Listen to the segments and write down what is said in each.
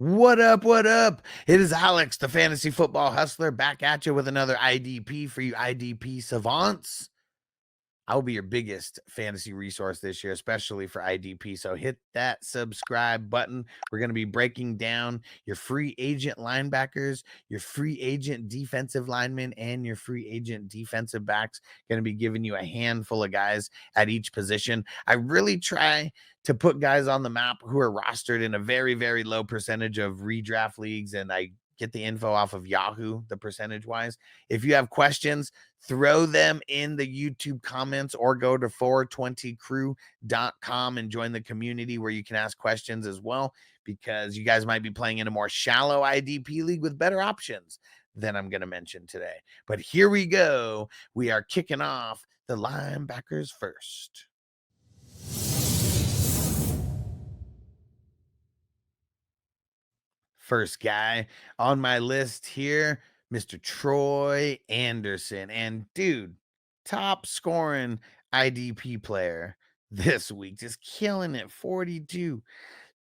What up? What up? It is Alex, the fantasy football hustler, back at you with another IDP for you IDP savants. I'll be your biggest fantasy resource this year, especially for IDP. So hit that subscribe button. We're going to be breaking down your free agent linebackers, your free agent defensive linemen, and your free agent defensive backs. Going to be giving you a handful of guys at each position. I really try to put guys on the map who are rostered in a very, very low percentage of redraft leagues, and I get the info off of Yahoo, the percentage wise. If you have questions, throw them in the YouTube comments or go to 420crew.com and join the community where you can ask questions as well, because you guys might be playing in a more shallow IDP league with better options than I'm going to mention today. But here we go. We are kicking off the linebackers first. First guy on my list here, Mr. Troy Anderson. And dude, top scoring IDP player this week, just killing it. 42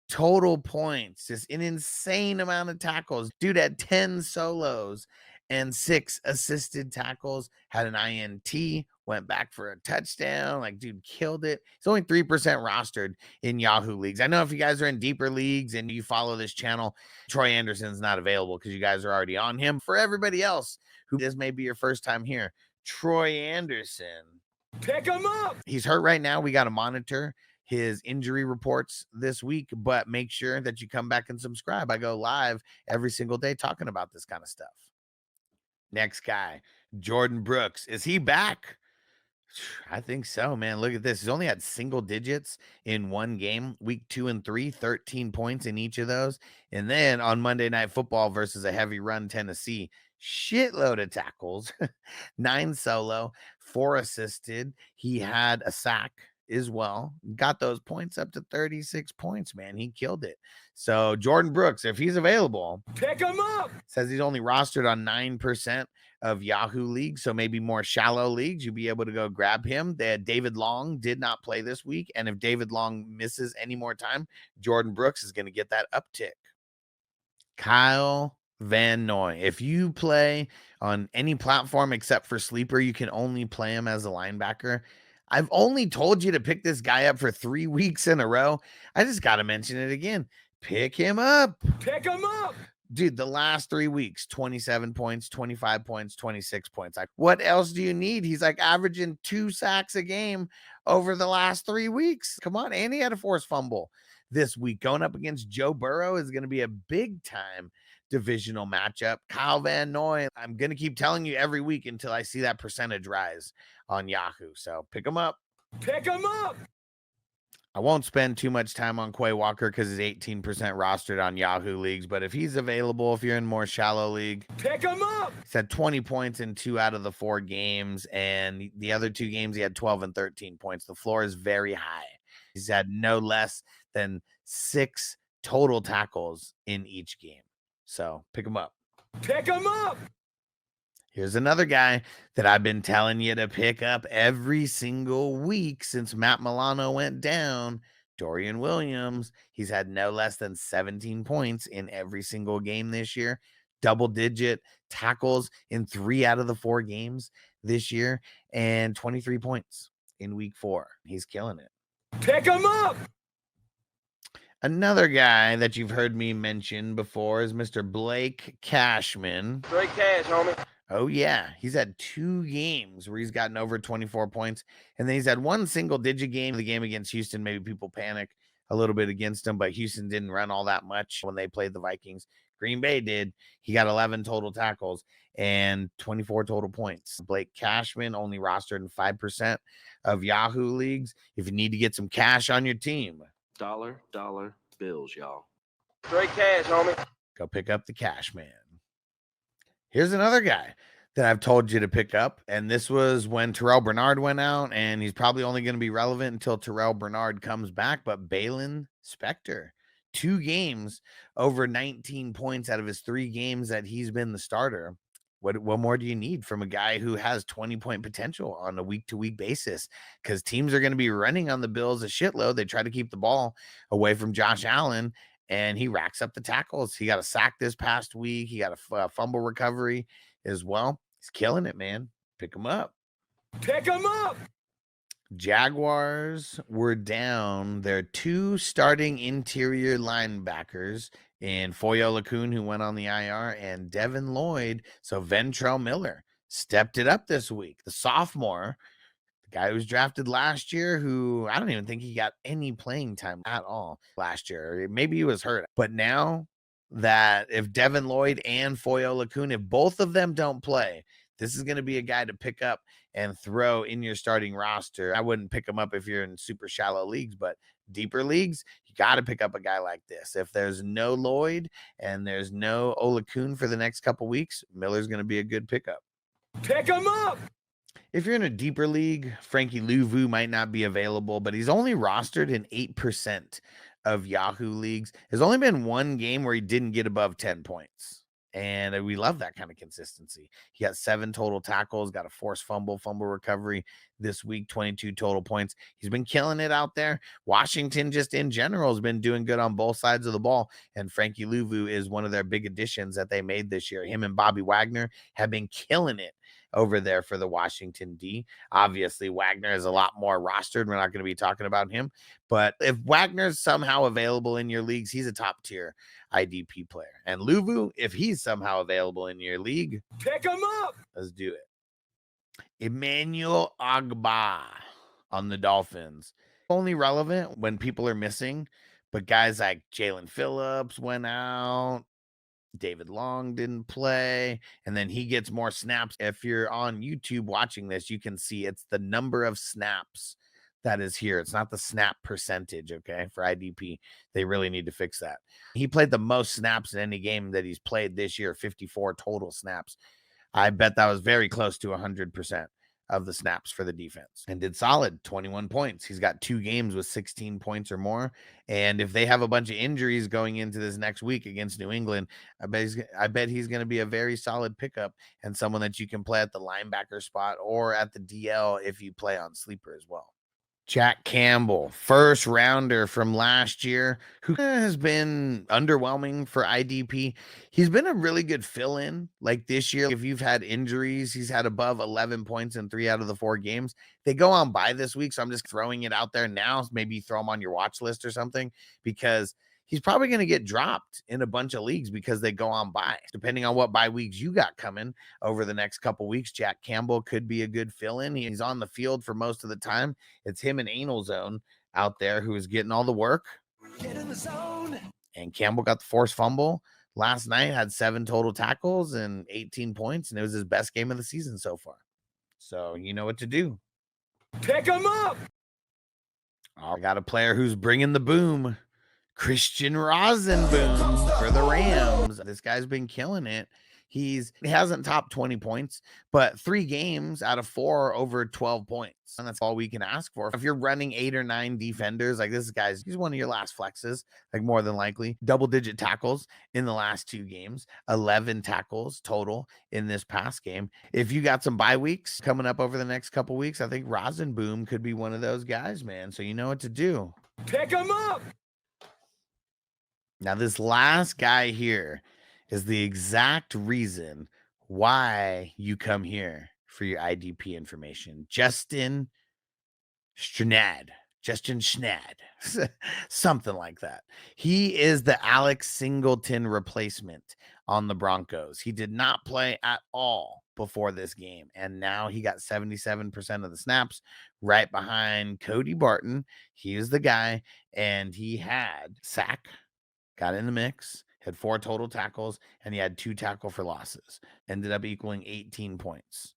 total points, just an insane amount of tackles. Dude had 10 solos and 6 assisted tackles, had an INT, went back for a touchdown. Like, dude, killed it. It's only 3% rostered in Yahoo leagues. I know if you guys are in deeper leagues and you follow this channel, Troy Anderson's not available because you guys are already on him. For everybody else who this may be your first time here, Troy Anderson, pick him up. He's hurt right now. We got to monitor his injury reports this week, but make sure that you come back and subscribe. I go live every single day talking about this kind of stuff. Next guy, Jordyn Brooks. Is he back? I think so, man. Look at this. He's only had single digits in one game, week 2 and 3, 13 points in each of those. And then on Monday Night Football versus a heavy run Tennessee, shitload of tackles, 9 solo, 4 assisted. He had a sack as well. Got those points up to 36 points, man. He killed it. So Jordyn Brooks, if he's available, pick him up. Says he's only rostered on 9% of Yahoo leagues, so maybe more shallow leagues, you'll be able to go grab him. They had David Long did not play this week, and if David Long misses any more time, Jordyn Brooks is going to get that uptick. Kyle Van Noy. If you play on any platform except for Sleeper, you can only play him as a linebacker. I've only told you to pick this guy up for 3 weeks in a row. I just got to mention it again. Pick him up. Pick him up. Dude, the last 3 weeks, 27 points, 25 points, 26 points. Like, what else do you need? He's like averaging 2 sacks a game over the last 3 weeks. Come on. And he had a forced fumble this week. Going up against Joe Burrow is going to be a big time divisional matchup. Kyle Van Noy, I'm going to keep telling you every week until I see that percentage rise on Yahoo. So pick him up. Pick him up. I won't spend too much time on Quay Walker because he's 18% rostered on Yahoo leagues. But if he's available, if you're in more shallow league, pick him up. He's had 20 points in 2 out of the 4 games. And the other 2 games, he had 12 and 13 points. The floor is very high. He's had no less than 6 total tackles in each game. So pick him up. Pick him up. Here's another guy that I've been telling you to pick up every single week since Matt Milano went down. Dorian Williams. He's had no less than 17 points in every single game this year. Double-digit tackles in 3 out of the 4 games this year. And 23 points in week 4. He's killing it. Pick him up. Another guy that you've heard me mention before is Mr. Blake Cashman. Great cash, homie. Oh, yeah. He's had 2 games where he's gotten over 24 points. And then he's had 1 single-digit game. The game against Houston, maybe people panic a little bit against him, but Houston didn't run all that much when they played the Vikings. Green Bay did. He got 11 total tackles and 24 total points. Blake Cashman only rostered in 5% of Yahoo leagues. If you need to get some cash on your team, dollar bills, y'all. Great cash, homie. Go pick up the Cashman. Here's another guy that I've told you to pick up, and this was when Terrell Bernard went out, and he's probably only going to be relevant until Terrell Bernard comes back, but Baylon Spector, 2 games over 19 points out of his 3 games that he's been the starter. What more do you need from a guy who has 20-point potential on a week-to-week basis? Because teams are going to be running on the Bills a shitload. They try to keep the ball away from Josh Allen, and he racks up the tackles. He got a sack this past week. He got a fumble recovery as well. He's killing it, man. Pick him up. Pick him up. Jaguars were down their 2 starting interior linebackers in Foye Oluokun, who went on the IR, and Devin Lloyd. So Ventrell Miller stepped it up this week. The sophomore, the guy who was drafted last year, who I don't even think he got any playing time at all last year. Maybe he was hurt. But now that if Devin Lloyd and Foye Oluokun, if both of them don't play, this is going to be a guy to pick up and throw in your starting roster. I wouldn't pick him up if you're in super shallow leagues, but deeper leagues, you got to pick up a guy like this. If there's no Lloyd and there's no Oluokun for the next couple weeks, Miller's going to be a good pickup. Pick him up. If you're in a deeper league, Frankie Luvu might not be available, but he's only rostered in 8% of Yahoo leagues. There's only been one game where he didn't get above 10 points. And we love that kind of consistency. He got 7 total tackles, got a forced fumble recovery this week, 22 total points. He's been killing it out there. Washington just in general has been doing good on both sides of the ball. And Frankie Luvu is one of their big additions that they made this year. Him and Bobby Wagner have been killing it over there for the Washington D. Obviously, Wagner is a lot more rostered. We're not going to be talking about him. But if Wagner's somehow available in your leagues, he's a top tier IDP player. And Luvu, if he's somehow available in your league, pick him up. Let's do it. Emmanuel Ogbah on the Dolphins. Only relevant when people are missing, but guys like Jalen Phillips went out. David Long didn't play, and then he gets more snaps. If you're on YouTube watching this, you can see it's the number of snaps that is here. It's not the snap percentage, okay, for IDP. They really need to fix that. He played the most snaps in any game that he's played this year, 54 total snaps. I bet that was very close to 100% of the snaps for the defense, and did solid, 21 points. He's got 2 games with 16 points or more. And if they have a bunch of injuries going into this next week against New England, I bet he's going to be a very solid pickup and someone that you can play at the linebacker spot or at the DL if you play on sleeper as well. Jack Campbell, first rounder from last year, who has been underwhelming for IDP. He's been a really good fill-in. Like this year, if you've had injuries, he's had above 11 points in 3 out of the 4 games. They go on bye this week, so I'm just throwing it out there now. Maybe throw him on your watch list or something, because he's probably going to get dropped in a bunch of leagues because they go on bye. Depending on what bye weeks you got coming over the next couple weeks, Jack Campbell could be a good fill-in. He's on the field for most of the time. It's him and Anal Zone out there who is getting all the work. Get in the zone. And Campbell got the forced fumble last night, had 7 total tackles and 18 points, and it was his best game of the season so far. So you know what to do. Pick him up. I got a player who's bringing the boom. Christian Rozeboom for the Rams. This guy's been killing it. He hasn't topped 20 points, but 3 games out of 4 over 12 points. And that's all we can ask for. If you're running 8 or 9 defenders, like this guy's, he's one of your last flexes, like more than likely. Double-digit tackles in the last 2 games, 11 tackles total in this past game. If you got some bye weeks coming up over the next couple weeks, I think Rozeboom could be one of those guys, man. So you know what to do. Pick him up. Now, this last guy here is the exact reason why you come here for your IDP information. Justin Strnad. Something like that. He is the Alex Singleton replacement on the Broncos. He did not play at all before this game, and now he got 77% of the snaps, right behind Cody Barton. He was the guy, and he had sack, got in the mix, had 4 total tackles, and he had 2 tackle for losses. Ended up equaling 18 points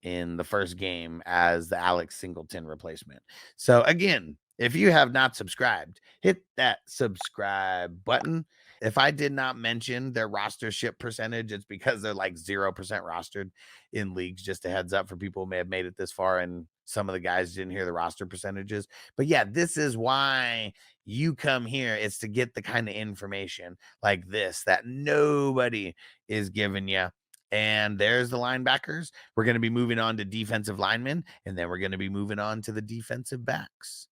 in the first game as the Alex Singleton replacement. So again, if you have not subscribed, hit that subscribe button. If I did not mention their rostership percentage, it's because they're like 0% rostered in leagues. Just a heads up for people who may have made it this far and some of the guys didn't hear the roster percentages. But yeah, this is why you come here. It's to get the kind of information like this that nobody is giving you. And there's the linebackers. We're going to be moving on to defensive linemen, and then we're going to be moving on to the defensive backs.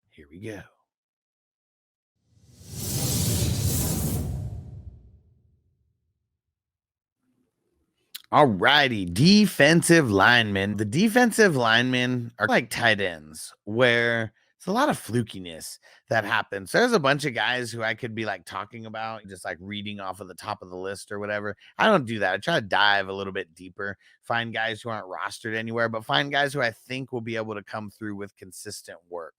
Here we go. All righty, defensive linemen. The defensive linemen are like tight ends, where it's a lot of flukiness that happens. There's a bunch of guys who I could be like talking about, just like reading off of the top of the list or whatever. I don't do that. I try to dive a little bit deeper, find guys who aren't rostered anywhere, but find guys who I think will be able to come through with consistent work.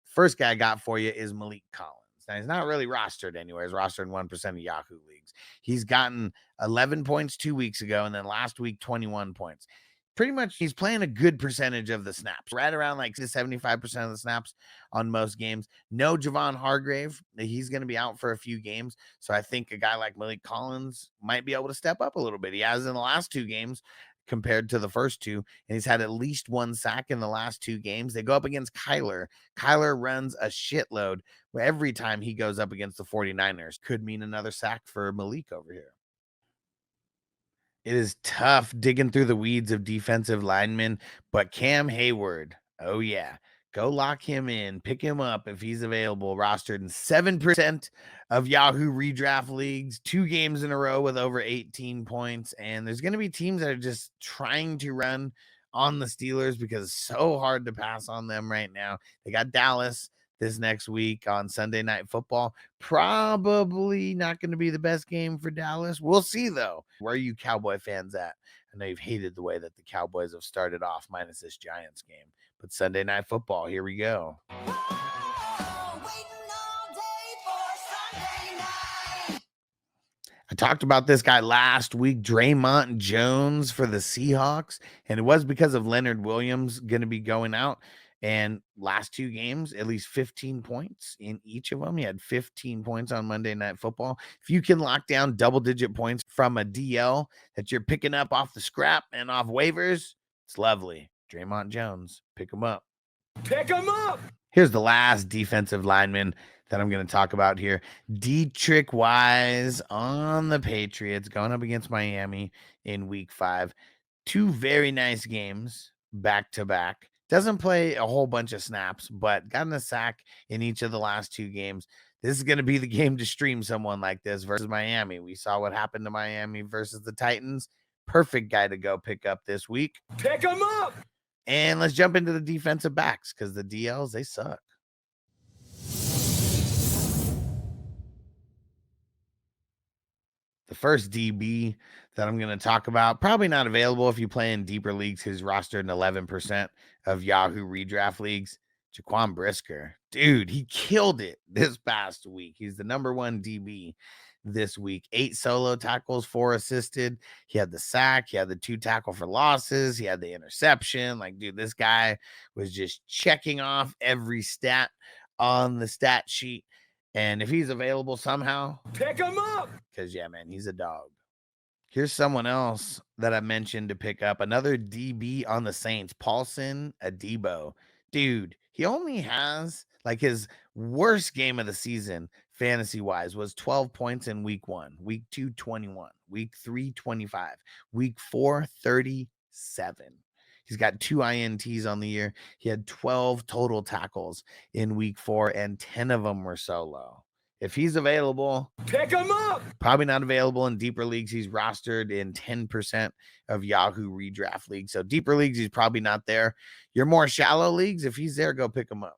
First guy I got for you is Maliek Collins. Now, he's not really rostered anywhere. He's rostered in 1% of Yahoo leagues. He's gotten 11 points 2 weeks ago, and then last week, 21 points. Pretty much, he's playing a good percentage of the snaps, right around like 75% of the snaps on most games. No Javon Hargrave. He's going to be out for a few games. So I think a guy like Maliek Collins might be able to step up a little bit. He has in the last 2 games compared to the first 2, and he's had at least 1 sack in the last 2 games. They go up against Kyler. Kyler runs a shitload every time he goes up against the 49ers. Could mean another sack for Maliek over here. It is tough digging through the weeds of defensive linemen, but Cam Heyward, oh yeah, go lock him in, pick him up if he's available. Rostered in 7% of Yahoo redraft leagues, 2 games in a row with over 18 points. And there's going to be teams that are just trying to run on the Steelers because it's so hard to pass on them right now. They got Dallas this next week on Sunday Night Football. Probably not going to be the best game for Dallas. We'll see, though. Where are you Cowboy fans at? I know you've hated the way that the Cowboys have started off minus this Giants game. But Sunday Night Football, here we go. I talked about this guy last week, Dre'Mont Jones for the Seahawks, and it was because of Leonard Williams going to be going out. And last 2 games, at least 15 points in each of them. He had 15 points on Monday Night Football. If you can lock down double-digit points from a DL that you're picking up off the scrap and off waivers, it's lovely. Dre'Mont Jones, pick him up. Pick him up! Here's the last defensive lineman that I'm going to talk about here. Deatrich Wise on the Patriots going up against Miami in week 5. 2 very nice games back-to-back. Doesn't play a whole bunch of snaps, but gotten a sack in each of the last 2 games. This is going to be the game to stream someone like this versus Miami. We saw what happened to Miami versus the Titans. Perfect guy to go pick up this week. Pick him up! And let's jump into the defensive backs because the DLs, they suck. The first DB that I'm going to talk about, probably not available if you play in deeper leagues. He's rostered in 11% of Yahoo redraft leagues. Jaquan Brisker. Dude, he killed it this past week. He's the number 1 DB this week. 8 solo tackles, 4 assisted. He had the sack. He had the 2 tackle for losses. He had the interception. Like, dude, this guy was just checking off every stat on the stat sheet. And if he's available somehow, pick him up. Because, yeah, man, he's a dog. Here's someone else that I mentioned to pick up. Another DB on the Saints, Paulson Adebo. Dude, he only has, like, his worst game of the season, fantasy-wise, was 12 points in week 1. Week 2, 21. Week 3, 25. Week 4, 37. He's got 2 INTs on the year. He had 12 total tackles in week 4, and 10 of them were solo. If he's available, pick him up. Probably not available in deeper leagues. He's rostered in 10% of Yahoo redraft leagues. So deeper leagues, he's probably not there. Your more shallow leagues, if he's there, go pick him up.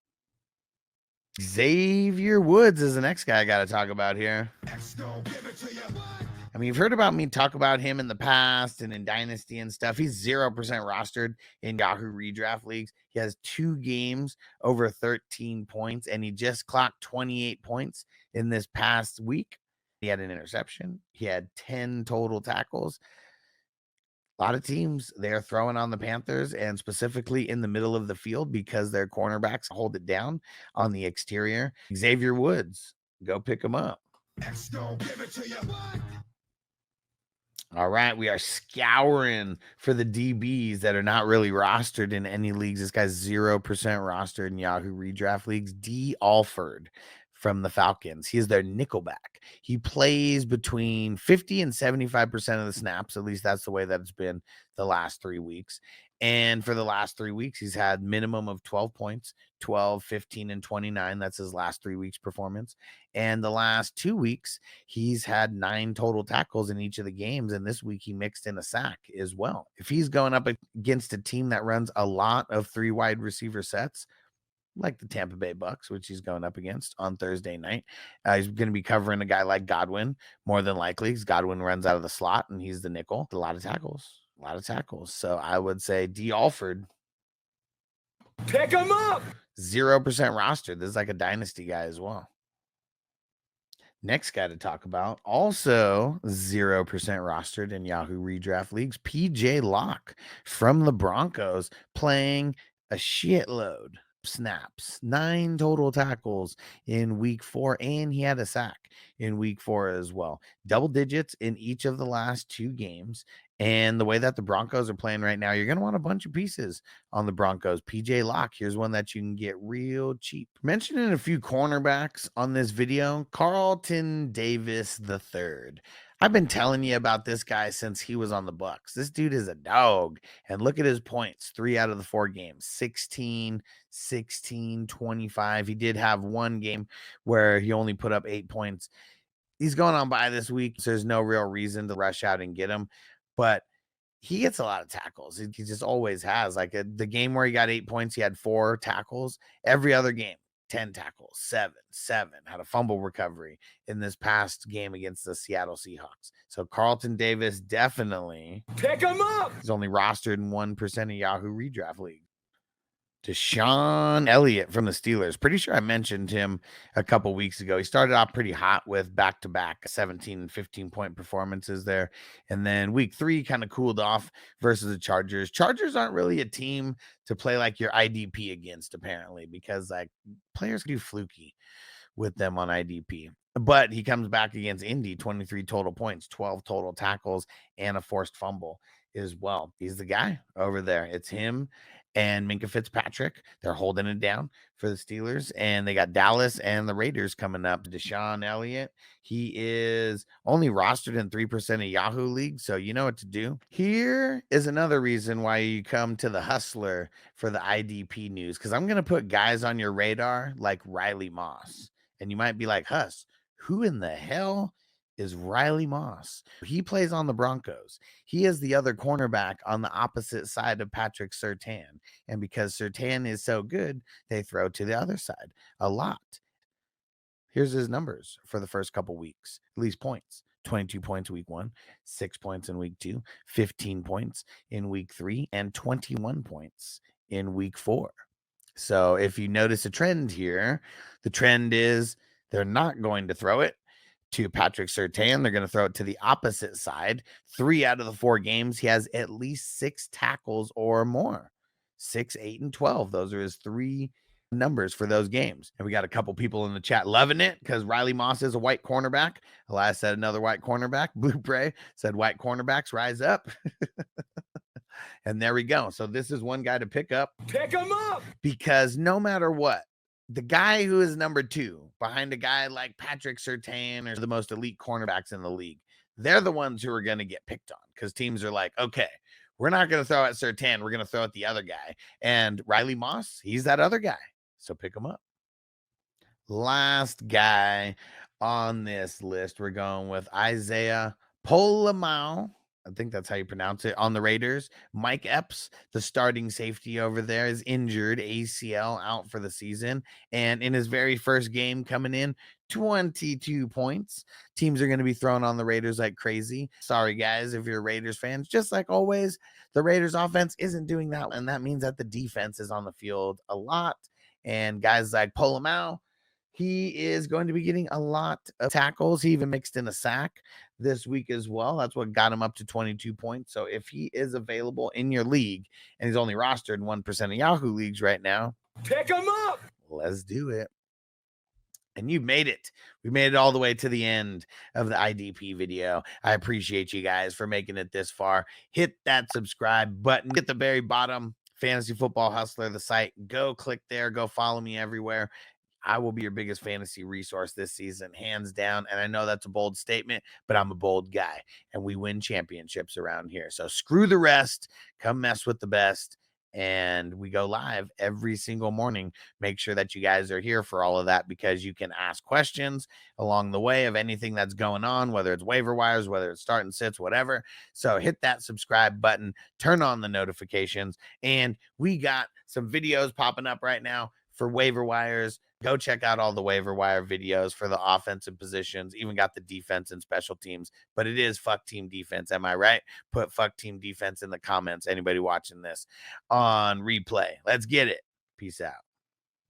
Xavier Woods is the next guy I got to talk about here. I mean, you've heard about me talk about him in the past and in Dynasty and stuff. He's 0% rostered in Yahoo redraft leagues. He has 2 games over 13 points, and he just clocked 28 points in this past week. He had an interception. He had 10 total tackles. A lot of teams, they're throwing on the Panthers, and specifically in the middle of the field because their cornerbacks hold it down on the exterior. Xavier Woods, go pick him up. Give it to you. All right, we are scouring for the DBs that are not really rostered in any leagues. This guy's 0% rostered in Yahoo redraft leagues. Dee Alford from the Falcons. He is their nickelback. He plays between 50 and 75% of the snaps. At least that's the way that it's been the last 3 weeks. And for the last 3 weeks, he's had minimum of 12 points, 12, 15, and 29. That's his last 3 weeks performance. And the last 2 weeks, he's had 9 total tackles in each of the games. And this week he mixed in a sack as well. If he's going up against a team that runs a lot of 3 wide receiver sets, like the Tampa Bay Bucks, which he's going up against on Thursday night. He's going to be covering a guy like Godwin, more than likely, because Godwin runs out of the slot and he's the nickel. A lot of tackles. So I would say Dee Alford. Pick him up. 0% rostered. This is like a dynasty guy as well. Next guy to talk about, also 0% rostered in Yahoo redraft leagues, PJ Locke from the Broncos, playing a shitload snaps, 9 total tackles in week 4, and he had a sack in week 4 as well. Double digits in each of the last 2 games. And the way that the Broncos are playing right now, you're going to want a bunch of pieces on the Broncos. PJ Locke, here's one that you can get real cheap. Mentioning a few cornerbacks on this video, Carlton Davis III. I've been telling you about this guy since he was on the Bucks. This dude is a dog. And look at his points. 3 out of the 4 games. 16, 16, 25. He did have one game where he only put up 8 points. He's going on by this week, so there's no real reason to rush out and get him. But he gets a lot of tackles. He just always has. Like the game where he got 8 points, he had 4 tackles. Every other game, 10 tackles, 7, had a fumble recovery in this past game against the Seattle Seahawks. So Carlton Davis, definitely. Pick him up. He's only rostered in 1% of Yahoo redraft league. Deshaun Elliott from the Steelers. Pretty sure I mentioned him a couple weeks ago. He started off pretty hot with back-to-back 17 and 15-point performances there. And then week 3 kind of cooled off versus the Chargers. Chargers aren't really a team to play like your IDP against, apparently, because like players do fluky with them on IDP. But he comes back against Indy, 23 total points, 12 total tackles, and a forced fumble as well. He's the guy over there. It's him and Minkah Fitzpatrick. They're holding it down for the Steelers, and they got Dallas and the Raiders coming up. Deshaun Elliott, he is only rostered in 3% of Yahoo leagues, so you know what to do. Here is another reason why you come to the Hustler for the IDP news, because I'm going to put guys on your radar like Riley Moss, and you might be like, Huss, who in the hell is Riley Moss? He plays on the Broncos. He is the other cornerback on the opposite side of Patrick Surtain. And because Surtain is so good, they throw to the other side a lot. Here's his numbers for the first couple weeks. At least points. 22 points week 1, 6 points in week 2, 15 points in week 3, and 21 points in week 4. So if you notice a trend here, the trend is they're not going to throw it to Patrick Surtain. They're going to throw it to the opposite side. 3 out of the 4 games, he has at least 6 tackles or more. 6, 8, and 12. Those are his 3 numbers for those games. And we got a couple people in the chat loving it because Riley Moss is a white cornerback. Elias said another white cornerback. Blue Prey said white cornerbacks rise up. And there we go. So this is one guy to pick up. Pick him up. Because no matter what, the guy who is number 2 behind a guy like Patrick Surtain or the most elite cornerbacks in the league, they're the ones who are going to get picked on because teams are like, okay, we're not going to throw at Surtain. We're going to throw at the other guy. And Riley Moss, he's that other guy. So pick him up. Last guy on this list, we're going with Isaiah Polamau. I think that's how you pronounce it, on the Raiders. Mike Epps, the starting safety over there, is injured, ACL, out for the season. And in his very first game coming in, 22 points. Teams are going to be throwing on the Raiders like crazy. Sorry, guys, if you're Raiders fans. Just like always, the Raiders offense isn't doing that. And that means that the defense is on the field a lot. And guys like Polamau, he is going to be getting a lot of tackles. He even mixed in a sack this week as well. That's what got him up to 22 points. So if he is available in your league and he's only rostered in 1% of Yahoo leagues right now, pick him up. Let's do it. And you made it. We made it all the way to the end of the IDP video. I appreciate you guys for making it this far. Hit that subscribe button at the very bottom. Fantasy Football Hustler, the site. Go click there. Go follow me everywhere. I will be your biggest fantasy resource this season, hands down. And I know that's a bold statement, but I'm a bold guy, and we win championships around here. So screw the rest. Come mess with the best. And we go live every single morning. Make sure that you guys are here for all of that, because you can ask questions along the way of anything that's going on, whether it's waiver wires, whether it's start and sits, whatever. So hit that subscribe button, turn on the notifications, and we got some videos popping up right now for waiver wires. Go check out all the waiver wire videos for the offensive positions, even got the defense and special teams, but it is fuck team defense. Am I right? Put fuck team defense in the comments. Anybody watching this on replay, let's get it. Peace out.